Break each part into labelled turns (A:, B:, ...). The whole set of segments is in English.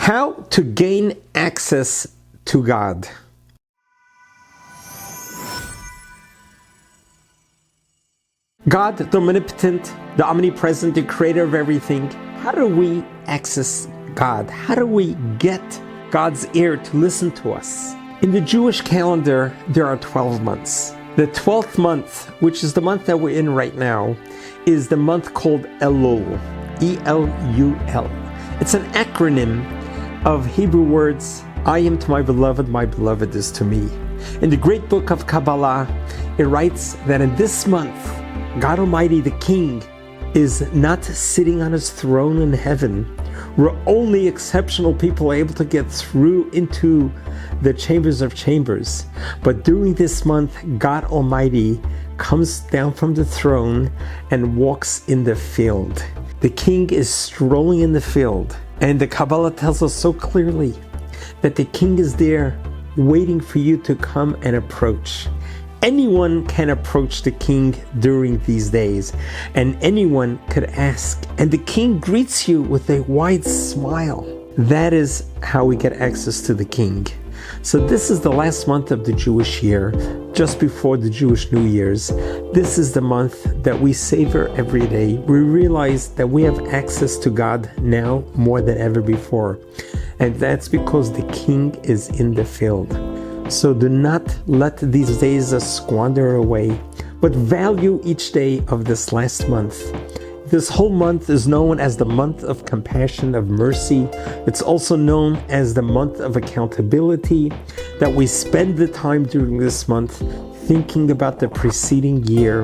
A: How to gain access to God. God, the omnipotent, the omnipresent, the creator of everything. How do we access God? How do we get God's ear to listen to us? In the Jewish calendar, there are 12 months. The 12th month, which is the month that we're in right now, is the month called Elul, E-L-U-L. It's an acronym of Hebrew words, I am to my beloved is to me. In the great book of Kabbalah, it writes that in this month, God Almighty, the King, is not sitting on his throne in heaven, where only exceptional people are able to get through into the chambers of chambers. But during this month, God Almighty comes down from the throne and walks in the field. The King is strolling in the field. And the Kabbalah tells us so clearly that the King is there waiting for you to come and approach. Anyone can approach the King during these days, and anyone could ask. And the King greets you with a wide smile. That is how we get access to the King. So this is the last month of the Jewish year, just before the Jewish New Year's. This is the month that we savor every day. We realize that we have access to God now more than ever before. And that's because the King is in the field. So do not let these days squander away, but value each day of this last month. This whole month is known as the month of compassion, of mercy. It's also known as the month of accountability, that we spend the time during this month thinking about the preceding year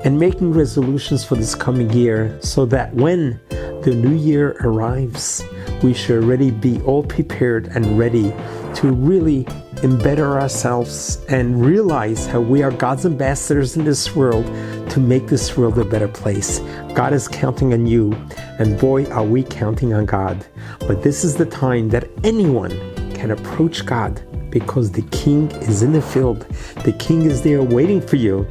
A: and making resolutions for this coming year, so that when the new year arrives, we should already be all prepared and ready to really embetter ourselves and realize how we are God's ambassadors in this world to make this world a better place. God is counting on you, and boy, are we counting on God. But this is the time that anyone can approach God, because the King is in the field. The King is there waiting for you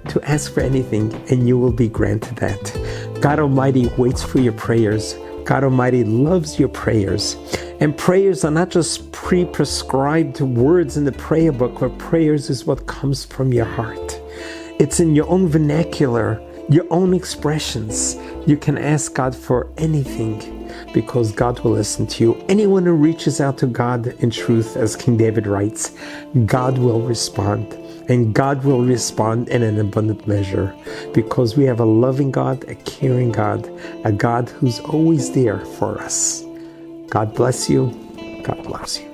A: to ask for anything, and you will be granted that. God Almighty waits for your prayers. God Almighty loves your prayers. And prayers are not just pre-prescribed words in the prayer book, but prayers is what comes from your heart. It's in your own vernacular, your own expressions. You can ask God for anything, because God will listen to you. Anyone who reaches out to God in truth, as King David writes, God will respond. And God will respond in an abundant measure, because we have a loving God, a caring God, a God who's always there for us. God bless you. God loves you.